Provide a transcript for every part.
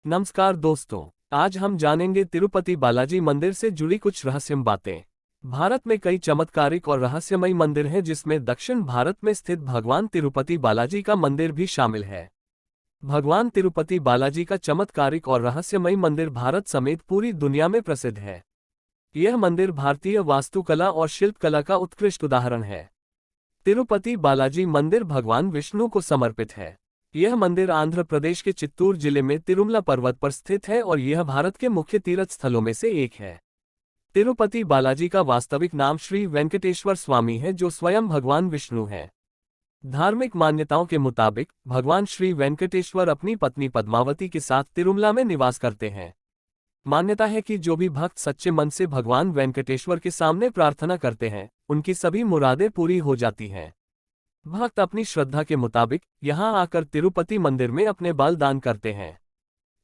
नमस्कार दोस्तों, आज हम जानेंगे तिरुपति बालाजी मंदिर से जुड़ी कुछ रहस्यमय बातें। भारत में कई चमत्कारिक और रहस्यमय मंदिर हैं, जिसमें दक्षिण भारत में स्थित भगवान तिरुपति बालाजी का मंदिर भी शामिल है। भगवान तिरुपति बालाजी का चमत्कारिक और रहस्यमय मंदिर भारत समेत पूरी दुनिया में प्रसिद्ध है। यह मंदिर भारतीय वास्तुकला और शिल्पकला का उत्कृष्ट उदाहरण है। तिरुपति बालाजी मंदिर भगवान विष्णु को समर्पित है। यह मंदिर आंध्र प्रदेश के चित्तूर जिले में तिरुमला पर्वत पर स्थित है और यह भारत के मुख्य तीर्थ स्थलों में से एक है। तिरुपति बालाजी का वास्तविक नाम श्री वेंकटेश्वर स्वामी है, जो स्वयं भगवान विष्णु हैं। धार्मिक मान्यताओं के मुताबिक भगवान श्री वेंकटेश्वर अपनी पत्नी पद्मावती के साथ तिरुमला में निवास करते हैं। मान्यता है कि जो भी भक्त सच्चे मन से भगवान वेंकटेश्वर के सामने प्रार्थना करते हैं, उनकी सभी मुरादें पूरी हो जाती हैं। भक्त अपनी श्रद्धा के मुताबिक यहां आकर तिरुपति मंदिर में अपने बाल दान करते हैं।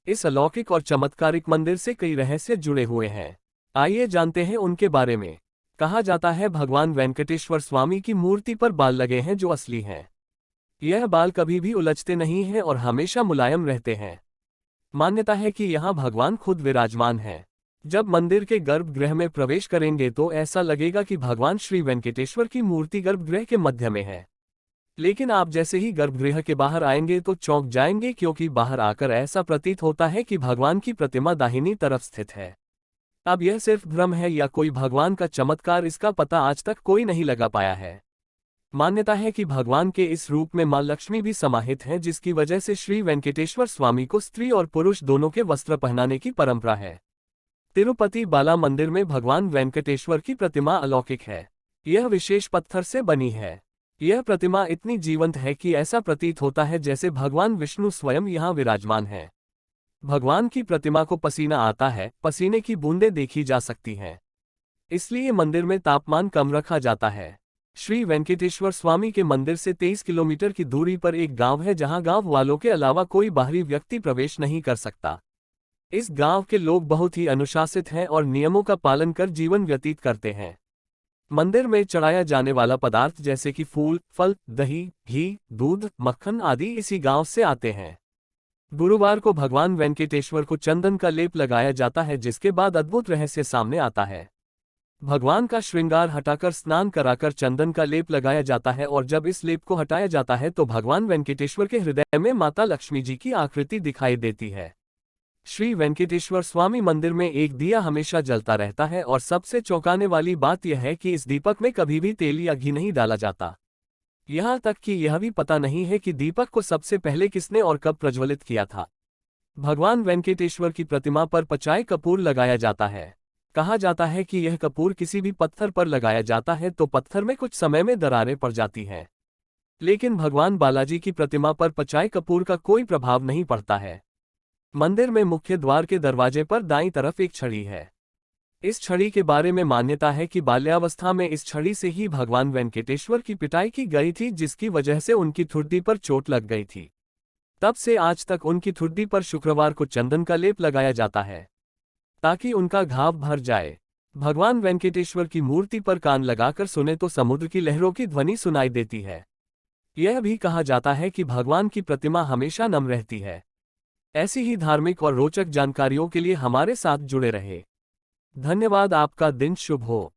इस अलौकिक और चमत्कारिक मंदिर से कई रहस्य जुड़े हुए हैं। आइए जानते हैं उनके बारे में। कहा जाता है भगवान वेंकटेश्वर स्वामी की मूर्ति पर बाल लगे हैं जो असली हैं। यह बाल कभी भी उलझते नहीं हैं और हमेशा मुलायम रहते हैं। मान्यता है कि यहाँ भगवान खुद विराजमान हैं। जब मंदिर के गर्भगृह में प्रवेश करेंगे तो ऐसा लगेगा कि भगवान श्री वेंकटेश्वर की मूर्ति गर्भगृह के मध्य में है। लेकिन आप जैसे ही गर्भगृह के बाहर आएंगे तो चौंक जाएंगे, क्योंकि बाहर आकर ऐसा प्रतीत होता है कि भगवान की प्रतिमा दाहिनी तरफ स्थित है। अब यह सिर्फ भ्रम है या कोई भगवान का चमत्कार, इसका पता आज तक कोई नहीं लगा पाया है। मान्यता है कि भगवान के इस रूप में मां लक्ष्मी भी समाहित हैं, जिसकी वजह से श्री वेंकटेश्वर स्वामी को स्त्री और पुरुष दोनों के वस्त्र पहनाने की परंपरा है। तिरुपति बाला मंदिर में भगवान वेंकटेश्वर की प्रतिमा अलौकिक है। यह विशेष पत्थर से बनी है। यह प्रतिमा इतनी जीवंत है कि ऐसा प्रतीत होता है जैसे भगवान विष्णु स्वयं यहाँ विराजमान हैं। भगवान की प्रतिमा को पसीना आता है, पसीने की बूंदें देखी जा सकती हैं। इसलिए मंदिर में तापमान कम रखा जाता है। श्री वेंकटेश्वर स्वामी के मंदिर से 23 किलोमीटर की दूरी पर एक गांव है, जहां गांव वालों के अलावा कोई बाहरी व्यक्ति प्रवेश नहीं कर सकता। इस गांव के लोग बहुत ही अनुशासित हैं और नियमों का पालन कर जीवन व्यतीत करते हैं। मंदिर में चढ़ाया जाने वाला पदार्थ जैसे कि फूल, फल, दही, घी, दूध, मक्खन आदि इसी गांव से आते हैं। गुरुवार को भगवान वेंकटेश्वर को चंदन का लेप लगाया जाता है, जिसके बाद अद्भुत रहस्य सामने आता है। भगवान का श्रृंगार हटाकर स्नान कराकर चंदन का लेप लगाया जाता है और जब इस लेप को हटाया जाता है तो भगवान वेंकटेश्वर के हृदय में माता लक्ष्मी जी की आकृति दिखाई देती है। श्री वेंकटेश्वर स्वामी मंदिर में एक दिया हमेशा जलता रहता है और सबसे चौंकाने वाली बात यह है कि इस दीपक में कभी भी तेल या घी नहीं डाला जाता। यहाँ तक कि यह भी पता नहीं है कि दीपक को सबसे पहले किसने और कब प्रज्वलित किया था। भगवान वेंकटेश्वर की प्रतिमा पर पचाई कपूर लगाया जाता है। कहा जाता है कि यह कपूर किसी भी पत्थर पर लगाया जाता है तो पत्थर में कुछ समय में दरारें पड़ जाती हैं। लेकिन भगवान बालाजी की प्रतिमा पर पचाई कपूर का कोई प्रभाव नहीं पड़ता है। मंदिर में मुख्य द्वार के दरवाजे पर दाईं तरफ एक छड़ी है। इस छड़ी के बारे में मान्यता है कि बाल्यावस्था में इस छड़ी से ही भगवान वेंकटेश्वर की पिटाई की गई थी, जिसकी वजह से उनकी ठुड्डी पर चोट लग गई थी। तब से आज तक उनकी ठुड्डी पर शुक्रवार को चंदन का लेप लगाया जाता है, ताकि उनका घाव भर जाए। भगवान वेंकटेश्वर की मूर्ति पर कान लगाकर सुने तो समुद्र की लहरों की ध्वनि सुनाई देती है। यह भी कहा जाता है कि भगवान की प्रतिमा हमेशा नम रहती है। ऐसी ही धार्मिक और रोचक जानकारियों के लिए हमारे साथ जुड़े रहें। धन्यवाद। आपका दिन शुभ हो।